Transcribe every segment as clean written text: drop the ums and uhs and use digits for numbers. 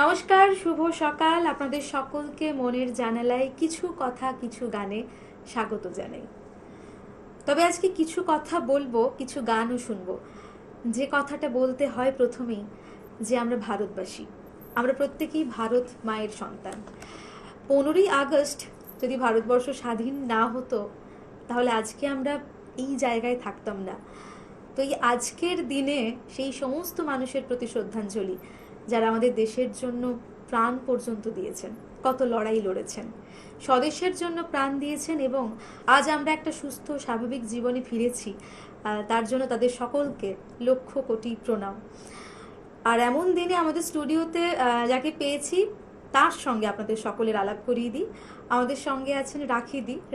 নমস্কার, শুভ সকাল। আপনাদের সকলকে মনের জানালায় কিছু কথা কিছু গানে স্বাগত জানাই। তবে আজকে কিছু কথা বলবো, কিছু গানও শুনবো। যে কথাটা বলতে হয় প্রথমেই, যে আমরা ভারতবাসী, আমরা প্রত্যেকেই ভারত মায়ের সন্তান। 15ই আগস্ট যদি ভারতবর্ষ স্বাধীন না হতো, তাহলে আজকে আমরা এই জায়গায় থাকতাম না। তো এই আজকের দিনে সেই সমস্ত মানুষের প্রতি শ্রদ্ধাঞ্জলি যারা আমাদের দেশের জন্য প্রাণ পর্যন্ত দিয়েছেন, কত লড়াই লড়েছেন, স্বদেশের জন্য প্রাণ দিয়েছেন, এবং আজ আমরা একটা সুস্থ স্বাভাবিক জীবনে ফিরেছি, তার জন্য তাদের সকলকে লক্ষ কোটি প্রণাম। আর এমন দিনে আমাদের স্টুডিওতে যাকে পেয়েছি, তার সঙ্গে আপনাদের সকলের আলাপ করিয়ে দিই। আমাদের সঙ্গে আছেন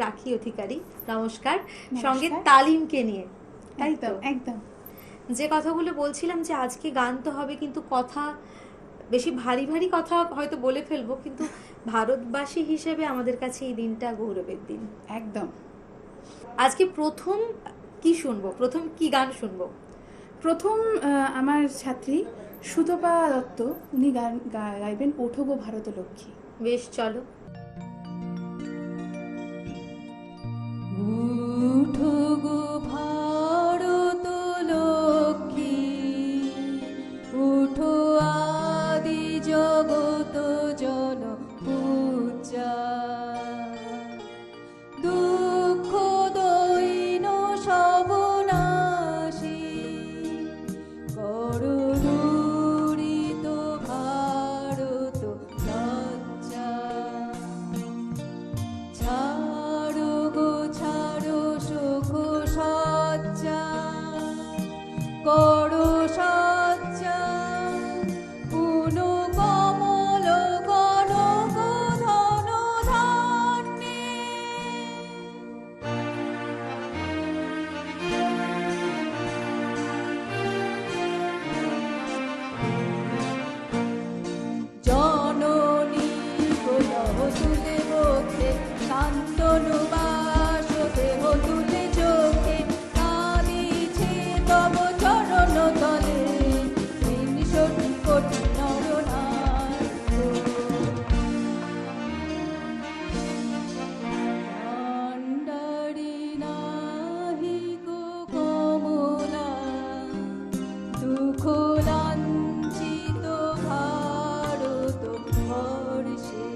রাখি অধিকারী। নমস্কার। সঙ্গে তালিমকে নিয়ে, তাই তো? একদম। যে কথাগুলো বলছিলাম, যে আজকে গান তো হবে, কিন্তু কথা বেশি ভারী ভারী কথা হয়তো বলে ফেলবো, কিন্তু ভারতবাসী হিসেবে আমাদের কাছে এই দিনটা গৌরবের দিন। একদম। আজকে প্রথম কি শুনবো, প্রথম কি গান শুনবো? প্রথম আমার ছাত্রী সুতপা দত্ত, উনি গাইবেন ওঠো গো ভারত লক্ষ্মী। বেশ, চলো। উঠো গো ভারত লক্ষ্মী, উঠো আদি জগত জন পূজা, দুঃখ দৈন সব নাশী, করো দুরিত ভারত লজ্জা। ছাড়ো গো ছাড়ো সুখ সজ্জা, করো সজ্জা, পুনঃ কমল কনক ধন ধান্যে। জননী গোলহ তুলে বক্ষে, শান্তনু বাস দেহ তুলে চোখে, কাঁদিছে তব চরণ তলে, তিনশোটি কোটি নরনারী। কাণ্ডারি নাহি গো কমলা, দুঃখ লাঞ্ছিত ভারত বর্ষে,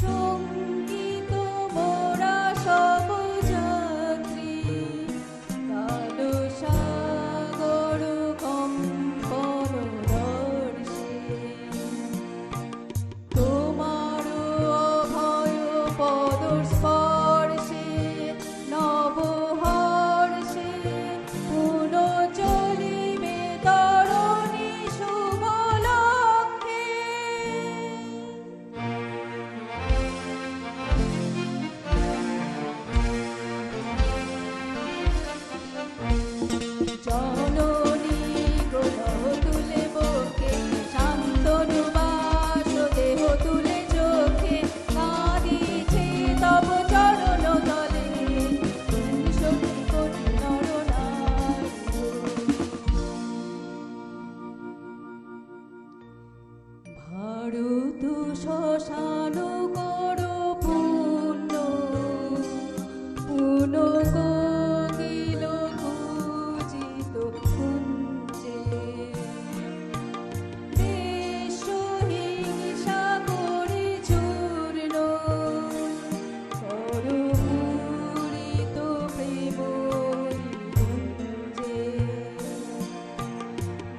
সঙ্গীত মোরা সব যাত্রী, কালো সাগর কম্পন দর্শে, তোমার অভয় পদ স্পর্শে, নবহর্ষে, পুনঃ চলিবে তরণী শুভ লক্ষ্যে। জননী গোলহ তুলে বক্ষে, শান্তনু বাস দেহ তুলে চোখে, কাঁদিছে তব চরণ তলে, তিনশোটি কোটি নরনারী। ভারত শ্মশান করো পূর্ণ, পুনঃ কোকিল পূজিত কুঞ্জে, দেশ হিংসা করে চূর্ণ, করো পূরিত প্রেম নিকুঞ্জে,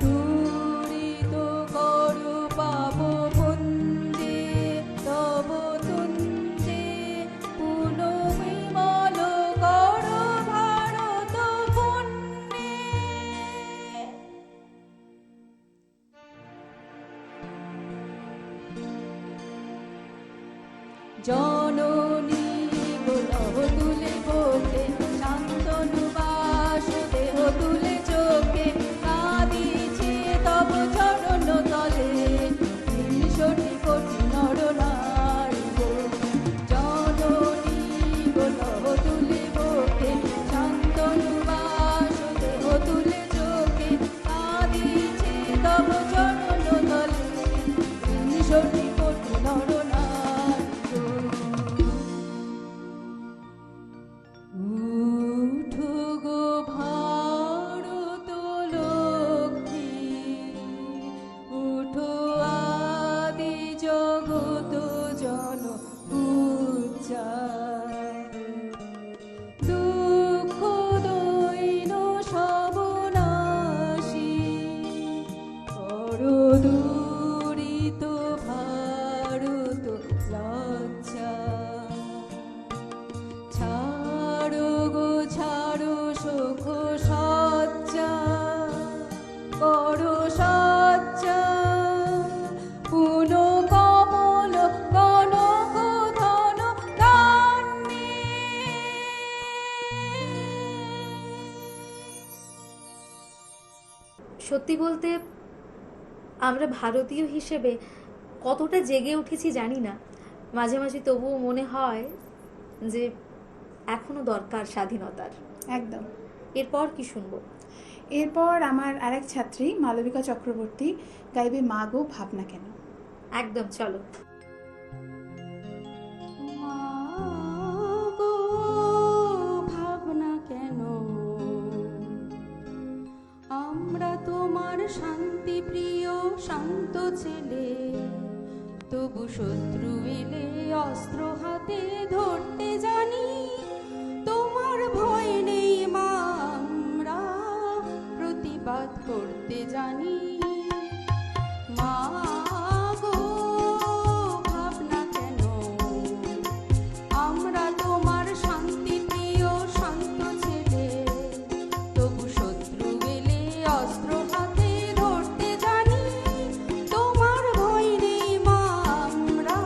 দূরিত করো পাপ পুঞ্জে, তব তুঞ্জে, পুনঃ বিমল করো ভারত পুণ্যে। জননী গোলহ তুলে বক্ষে, শান্তনু বাস দেহ তুলে চোখে, কাঁদিছে তব চরণ তলে, তিনশোটি কোটি নরনারী। জননী গোলহ তুলে বক্ষে, শান্তনু বাস দেহ তুলে চোখে, কাঁদিছে তব চরণ তলে, লজ্জা দুঃখ দৈন সবনাশী করো দূরিত ভারত লজ্জা ছাড়ো গো ছাড়ো সুখ সজ্জা করো সজ্জা পুন কমল কনক ধন কান্নে সত্যি বলতে আমরা ভারতীয় হিসেবে কতটা জেগে উঠেছি জানি না, মাঝে মাঝে তবুও মনে হয় যে এখনো দরকার স্বাধীনতার। একদম। এরপর কি শুনবো? এরপর আমার আরেক ছাত্রী মালবিকা চক্রবর্তী গাইবে মা গো ভাবনা কেন। একদম, চলো। মা গো ভাবনা কেন আমরা তোমার শান্তি প্রিয় শান্ত ছেলে, তবু শত্রু এলে অস্ত্র হাতে ধরতে জানি। তোমার ভয় নেই মা, আমরা প্রতিবাদ করতে জানি। মা গো ভাবনা কেন আমরা তোমার শান্তি প্রিয় শান্ত ছেলে, তবু শত্রু এলে অস্ত্র হাতে ধরতে জানি। তোমার ভয় নেই মা, আমরা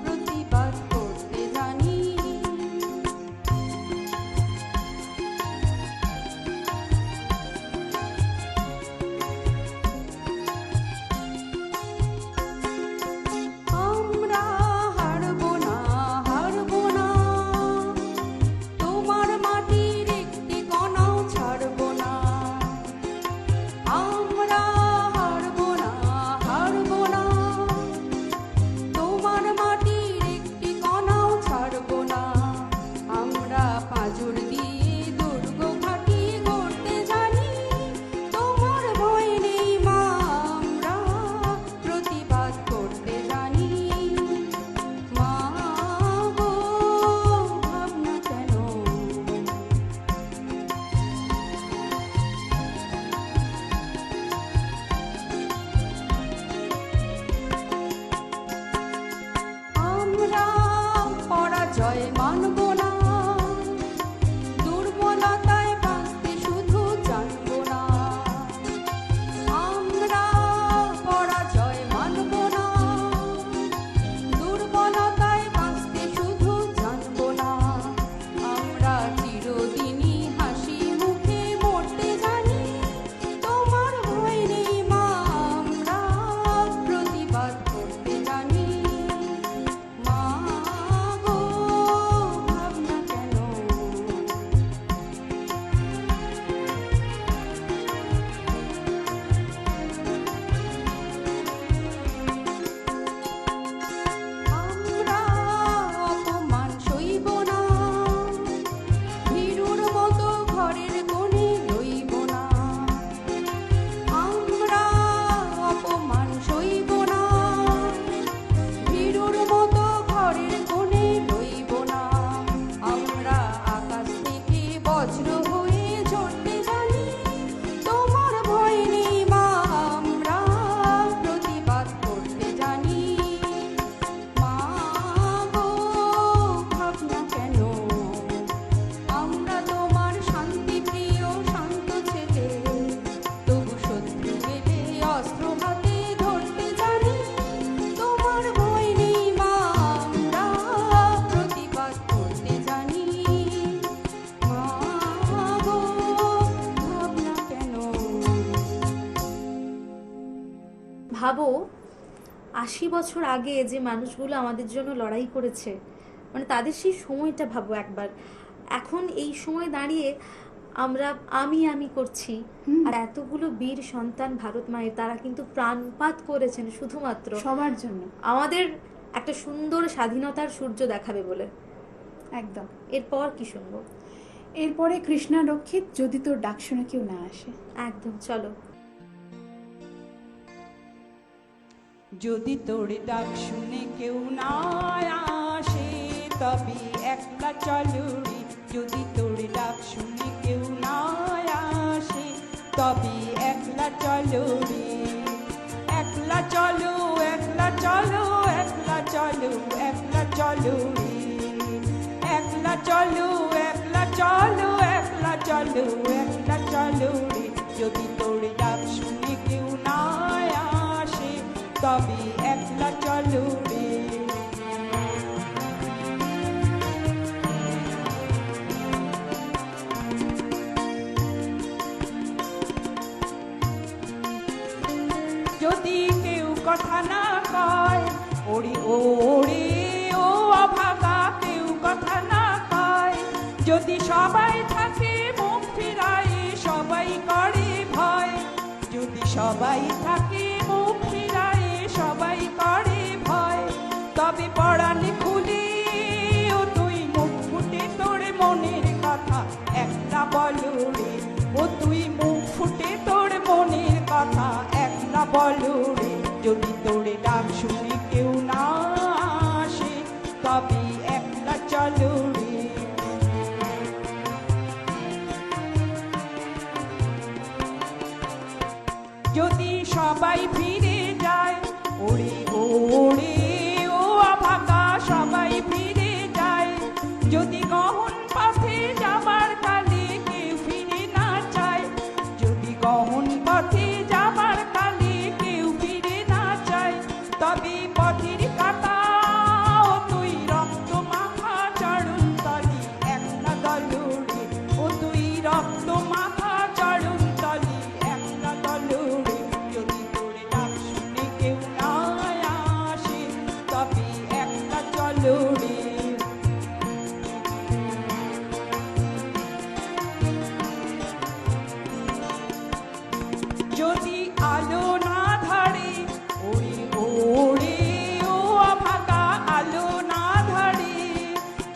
প্রতিবাদ করতে জানি। আমরা হারবো না, হারবো না, তোমার মাটির একটি কণাও ছাড়বো না। আমরা হারবো না, হারবো না, তোমার মাটির একটি কণাও ছাড়বো না। আমরা পাঁজর দিয়ে দুর্গ ঘাঁটি গড়তে জানি। তোমার ভয় নেই মা, আমরা প্রতিবাদ করতে জানি। মা গো ভাবনা কেন আমরা পরাজয় মানব না, দুর্বলতায় বাঁচতে শুধু জানবো না। আমরা পরাজয় মানব না, দুর্বলতায় বাঁচতে শুধু জানবো না। আমরা চিরদিনই হাসি মুখে মরতে জানি। তোমার ভয় নেই মা, আমরা প্রতিবাদ করতে জানি। মা গো ভাবনা কেন আমরা অপমান সইব না, ভীরুর মতো ঘরের কোণে রইব না। আমরা অপমান সইব না, ভীরুর মতো ঘরের কোণে রইব না। আমরা আকাশ থেকে বজ্র হয়ে ঝরতে জানি। তোমার ভয় নেই মা, আমরা প্রতিবাদ করতে জানি। মা গো ভাবনা কেন আমরা তোমার শান্তি প্রিয় শান্ত ছেলে, তবু শত্রু এলে অস্ত্র হাতে ধরতে জানি। তোমার ভয় নেই মা, আমরা প্রতিবাদ করতে জানি। মা গো ভাবনা কেন ভাবো 80 বছর আগে যে মানুষগুলো আমাদের জন্য লড়াই করেছে, মানে তাদের সেই সময়টা ভাবো একবার। এখন এই সময় দাঁড়িয়ে আমরা আমি করছি, আর এতগুলো বীর সন্তান ভারত মায়ের, তারা কিন্তু প্রাণপাত করেছেন শুধুমাত্র সবার জন্য। আমাদের একটা সুন্দর স্বাধীনতার সূর্য দেখাবে বলে। একদম। এরপর কি শুনবো? এরপরে কৃষ্ণা রক্ষিত যদি তোর ডাক শুনে কেউ না আসে। একদম, চলো। যদি তোর ডাক শুনে কেউ না আসে, তবে একলা চলো রে যদি তোর ডাক শুনে কেউ না আসে তবে একলা চলো রে একলা চলো একলা চলো একলা চলো একলা চলো রে একলা চলো একলা চলো একলা চলো একলা চলো রে যদি তোর ডাক শুনে কেউ না আসে তবে একলা চলো রে যদি কেউ কথা না কয় ওরে ওরে ও অভাগা কেউ কথা না কয় যদি সবাই থাকে মুখ ফিরায় সবাই করে ভয় যদি সবাই থাকে মুখ ফিরায় সবাই করে ভয় তবে পরাণ খুলে ও তুই মুখ ফুটে তোর মনের কথা একটা বলো রে ও তুই মুখ ফুটে তোর মনের কথা একলা বলো রে যদি তোরে ডাক শুনে কেউ না আসে তবে একলা চলো রে যদি সবাই ফিরে যায় ওরে ওরে ও অভাগা সবাই ফিরে যায় যদি গহন পথে যাবার কালে কেউ ফিরে না চায় যদি গহন পথে যাবার কালে কেউ ফিরে না চায় তবে পথের কাটা ও তুই রক্ত মাখা চরণ তলি একলা দলরে ও তুই রক্ত মাখা চরণ তলি একলা দলরে যদি তোর ডাক শুনে কেউ না আসে তবে একলা চলো রে যদি আলো না ধরে ওরে ওরে ও অভাগা আলো না ধরে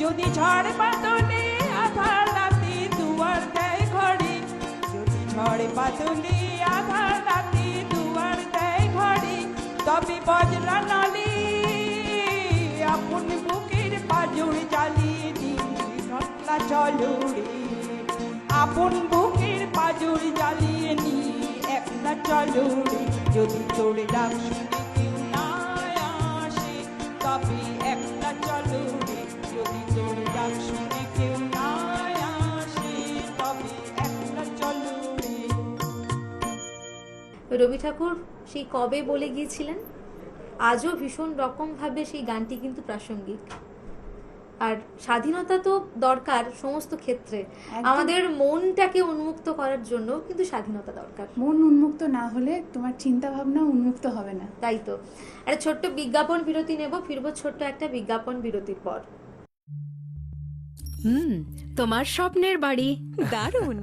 যদি ঝড় বাদলে আধার রাতে দুয়ার দেয় ঘরে যদি ঝড় বাদলে আধার রাতে দুয়ার দেয় ঘরে তবে বজরা নালে আপন বুকের পাজর জ্বালিয়ে দিন একলা চলো রে আপন বুকের পাজর জ্বালিয়ে নি একলা চলো রে যদি তোর ডাক শুনে কেউ না আসে তবে একলা চলো রে যদি তোর ডাক শুনে কেউ না আসে তবে একলা চলো রে রবি ঠাকুর সেই কবে বলে গিয়েছিলেন, আজও ভীষণ রকমভাবে সেই গানটি কিন্তু প্রাসঙ্গিক। আর স্বাধীনতা তো দরকার সমস্ত ক্ষেত্রে, একদম। আমাদের মনটাকে উন্মুক্ত করার জন্য কিন্তু স্বাধীনতা দরকার। মন উন্মুক্ত না হলে তোমার চিন্তা ভাবনা উন্মুক্ত হবে না। তাই তো একটা ছোট্ট বিজ্ঞাপন বিরতি নেব, ফিরবো ছোট্ট একটা বিজ্ঞাপন বিরতির পর। তোমার স্বপ্নের বাড়ি দারুণ।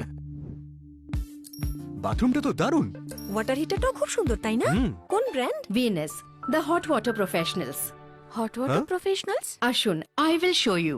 বাথরুমটা তো দারুণ। ওয়াটার হিটারটাও খুব সুন্দর, তাই না? কোন brand? Venus, the hot water professionals. Hot water professionals? আসুন, I will show you.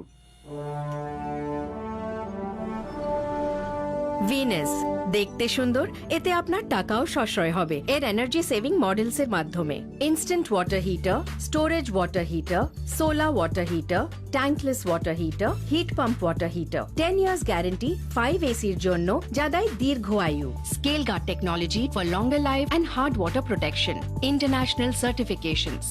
Venus দেখতে সুন্দর, এতে আপনার টাকাও সাশ্রয় হবে। এর এনার্জি সেভিং মডেলস এর মাধ্যমে instant water heater, storage water heater, solar water heater, tankless water heater, heat pump water heater, 10 years guarantee, 5 এসির জন্য যা দেয় দীর্ঘ আয়ু। Scale guard technology for longer life and hard water protection, international certifications.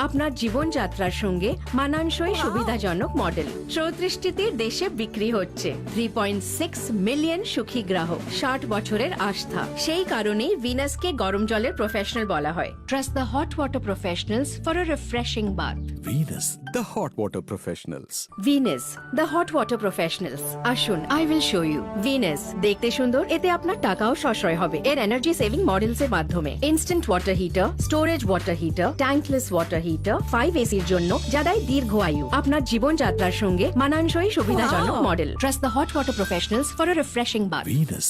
আপনার জীবনযাত্রার সঙ্গে মানানসই সুবিধাজনক মডেল 34টি দেশে বিক্রি হচ্ছে। 3.6 মিলিয়ন সুখী গ্রাহক, 60 বছরের আস্থা। সেই কারণেই ভিনাসকে গরম জলের প্রফেশনাল বলা হয়। Trust the hot water professionals for a refreshing bath. Venus, the hot water professionals. Venus, the hot water professionals. আসুন, I will show you. Venus দেখতে সুন্দর, এতে আপনার টাকাও সাশ্রয় হবে। এর এনার্জি সেভিং মডেলস এর মাধ্যমে instant water heater, storage water heater, tankless water heater, 5 এসির জন্য যা দেয় দীর্ঘ আয়ু। আপনার জীবনযাত্রার সঙ্গে মানানসই সুবিধাজনক model. Trust the hot water professionals for a refreshing bath. Venus.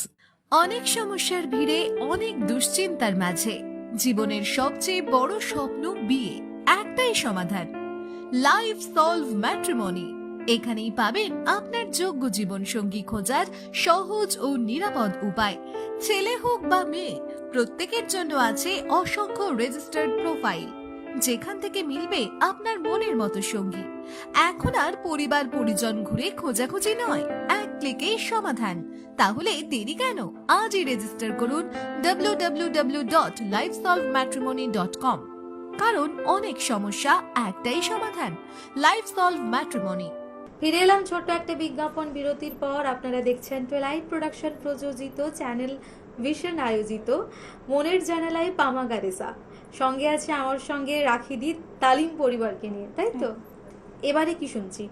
অনেক সমস্যার ভিড়ে, অনেক দুশ্চিন্তার মাঝে জীবনের সবচেয়ে বড় স্বপ্ন বিয়ে, একটাই সমাধান, লাইফ সলভ ম্যাট্রিমনি। এখানেই পাবেন আপনার যোগ্য জীবন সঙ্গী খোঁজার সহজ ও নিরাপদ উপায়। ছেলে হোক বা মেয়ে, প্রত্যেকের জন্য আছে অসংখ্য রেজিস্টার্ড প্রোফাইল। যেখান থেকে মিলবে আপনার মনের মতো সঙ্গী। এখন আর পরিবার পরিজন ঘুরে খোঁজাখুঁজি নয়, এক ক্লিকেই সমাধান। তাহলে দেরি কেন? আজই রেজিস্টার করুন www.lifesolvematrimony.com। কারণ অনেক সমস্যা একটাই সমাধান, লাইফ সলভ ম্যাট্রিমনি। ফিরে এলাম ছোট্ট একটা বিজ্ঞাপন বিরতির পর। আপনারা দেখছেন টুয়েলাইট প্রোডাকশন প্রযোজিত, চ্যানেল ভিশন আয়োজিত মনের জানালায় পামাগারেসা। সঙ্গে আছে আমার সঙ্গে রাখিদি, তালিম পরিবারকে নিয়ে, তাই তো? এবারে কি শুনছি?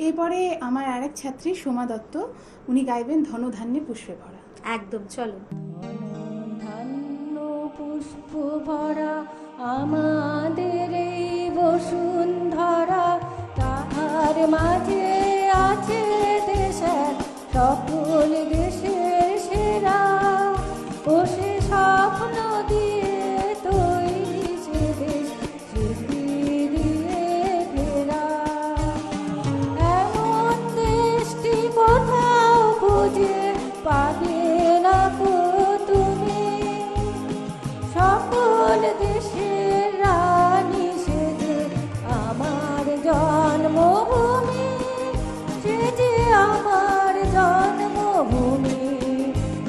এরপরে আমার আরেক ছাত্রী সোমা দত্ত, উনি গাইবেন ধনধান্যে পুষ্পে ভরা। একদম, চলো। ধান্য পুষ্প ভরা আমাদের এই বসুন্ধরা, তাহার মাঝে আছে দেশের সকল দেশের সেরা, ও সে স্বপ্ন দিয়ে তৈরি সে দেশ, স্মৃতি দিয়ে ঘেরা। এমন দেশটি কোথাও খুঁজে পাবে না গো তুমি, সকল দেশের রানী সে যে আমার জন্মভূমি, সে যে আমার জন্মভূমি,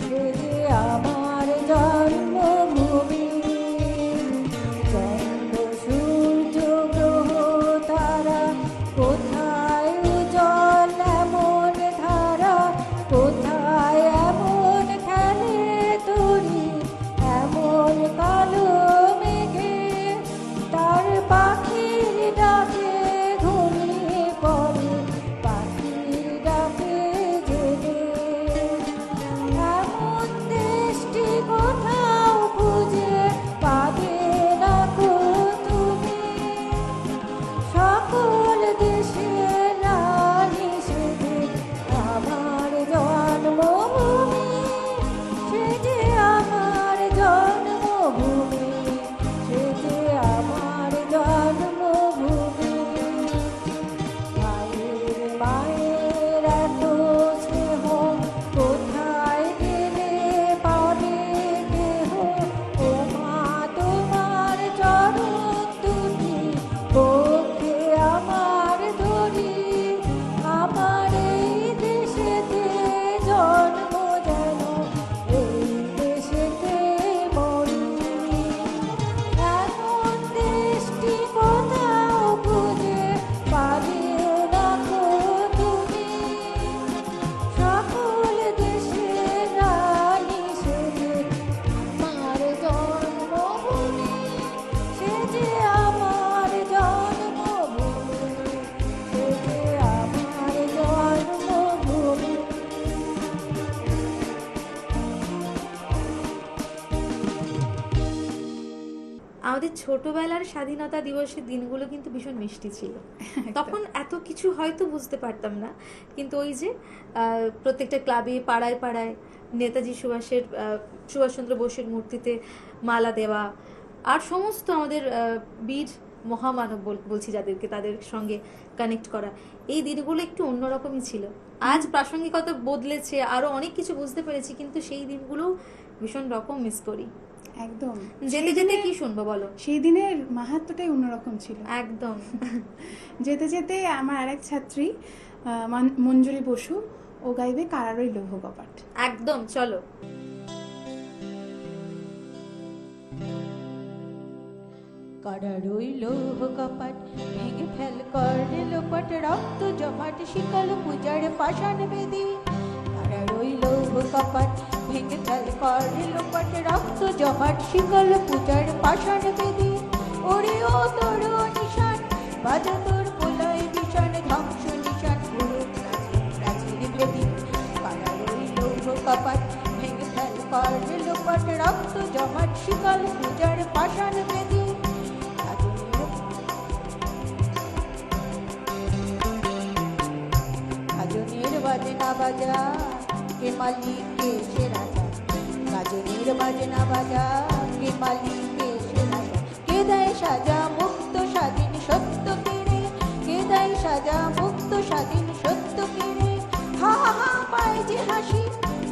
সে যে আমার জন্মভূমি। চন্দ্র সূর্য গ্রহ তারা কোথায় উজ্জ্বল এমন ধারা, কোথায় এমন খেলে তরি এমন কালো মেঘে, তার পাখির ডাকে ঘুমিয়ে পড়ে পাখির ডাকে জেগে। এমন দেশটি কোথাও খুঁজে পাবে না গো তুমি, সকল দেশের রানী সে যে আমার জন্মভূমি, সে যে আমার জন্মভূমি, সে যে আমার জন্মভূমি। ভাইয়ের মায়ের এত স্নেহ কোথায় গেলে পাবে কেহ, ও মা তোমার চরণ দুটি পক্ষে আমার ধরি, আমার এই দেশেতে জন্ম যেন এই দেশেতে মরি। এমন দেশটি কোথাও খুঁজে পাবে না গো তুমি, সকল দেশের রানী সে যে আমার জন্মভূমি, সে যে আমার জন্মভূমি, সে যে আমার জন্মভূমি। আমাদের ছোটবেলার স্বাধীনতা দিবসের দিনগুলো কিন্তু ভীষণ মিষ্টি ছিল। তখন এত কিছু হয়তো বুঝতে পারতাম না, কিন্তু ওই যে প্রত্যেকটা ক্লাবে, পাড়ায় পাড়ায় নেতাজি সুভাষচন্দ্র বোসের মূর্তিতে মালা দেওয়া, আর সমস্ত আমাদের বীর মহামানব বলছি যাদেরকে, তাদের সঙ্গে কানেক্ট করা, এই দিনগুলো একটু অন্যরকমই ছিল। আজ প্রাসঙ্গিকতা বদলেছে, আরো অনেক কিছু বুঝতে পেরেছি, কিন্তু সেই দিনগুলো ভীষণ রকম মিস করি। একদম। যেতে যেতে কি শুনবো বলো? সেই দিনের মাহাত্ম্যটাই অন্যরকম ছিল। একদম। যেতে যেতে আমার আরেক ছাত্রী মঞ্জুরি বসু, ও গাইবে কারারই লৌহ কপাট। একদম, চলো। কারারই লৌহ কপাট ভেঙে ফেল করলে লোপাট, রক্ত জমাট শিকল পূজার পাষাণ বেদি। কারারই লৌহ কপাট ভেঙে ফেল করলে লোপাট, রক্ত জমাট শিকল পূজার পাষাণ বেদি। ওরে ও তোর নিশান বাজা তোর পোলয় বিষাণ, ধ্বংস নিশান পুরো প্রাচীর বেদি। কারারই লৌহ কপাট ভেঙে ফেল করলে লোপাট, রক্ত জমাট শিকল পূজার পাষাণ বেদি। গাজনের বাজনা বাজা কে মালিক কে সে রাজা, গাজনের বাজনা বাজা কে মালিক কে সে রাজা। কে দেয় সাজা মুক্ত স্বাধীন সত্য কেড়ে, কে দেয় সাজা মুক্ত স্বাধীন সত্য কেড়ে। হা হা পায় যে হাসি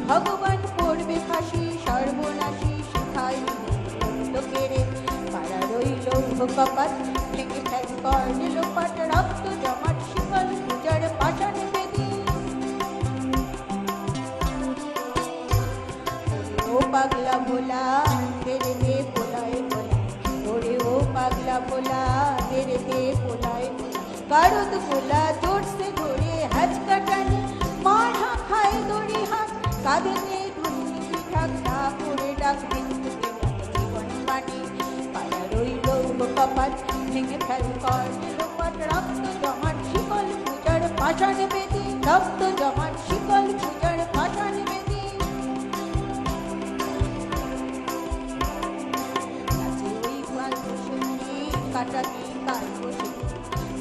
ভগবান পড়বে ফাঁসি, সর্বনাশী শিখাই সত্য কেড়ে। কারারই লৌহ কপাট ভেঙে ফেল করে লোপাট রক্ত জমাট শিকল পূজার পাষাণ বেদি ও পাগলা ভোলা তেরে দে পোলায় পোলা ওরে ও পাগলা ভোলা তেরে দে পোলায় পোলা গারদ গোলা জোর সে ধরে হাত কাটানি মার হা খায় দড়ি হাত কাঁধে নিয়ে ঢুকনি ঢাক না করে ডাক বিন্দুকে জীবন পানি পায়া রইল কপাট ভেঙে ফেল কর লোপাট রক্ত জমাট শিকল পূজার পাষাণ বেদি রক্ত জমাট শিকল পূজার পাষাণ বেদি নাচে ওই কাল বসুনি কাটাকি কাল বসুনি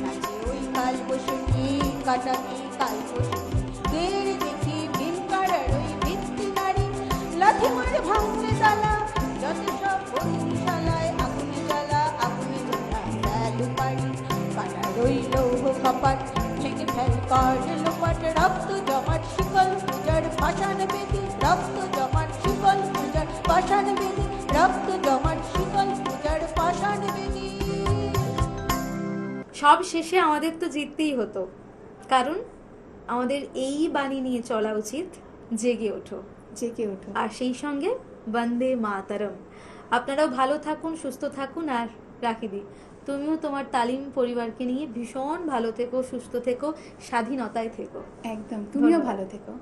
নাচে ওই কাল বসুনি কাটাকি কাল বসুনি দের দেখি ভীম কারার ওই ভিত্তি নারী লাথি মার ভাঙলে দালা যত সব বন্ধুশালায় আগুনে জ্বালা আগুনে জ্বালা ফেলু পাড়ি কাটা রইল কপাট ভেঙে ফেল কর লোপাট রক্ত জমাট শিকল পূজার পাষাণ বেদি রক্ত জমাট শিকল পূজার পাষাণ বেদি রক্ত জমাট শিকল পূজার পাষাণ বেদি সব শেষে আমাদের তো জিততেই হতো, কারণ আমাদের এই বাণী নিয়ে চলা উচিত, জেগে ওঠো। জেগে ওঠো। আর সেই সঙ্গে বন্দে মাতরম। আপনারাও ভালো থাকুন, সুস্থ থাকুন। আর রাখি দি, তুমিও তোমার তালিম পরিবারকে নিয়ে ভীষণ ভালো থেকো, সুস্থ থেকো, স্বাধীনতায় থেকো। একদম, তুমিও ধন্যবাদ। ভালো থেকো।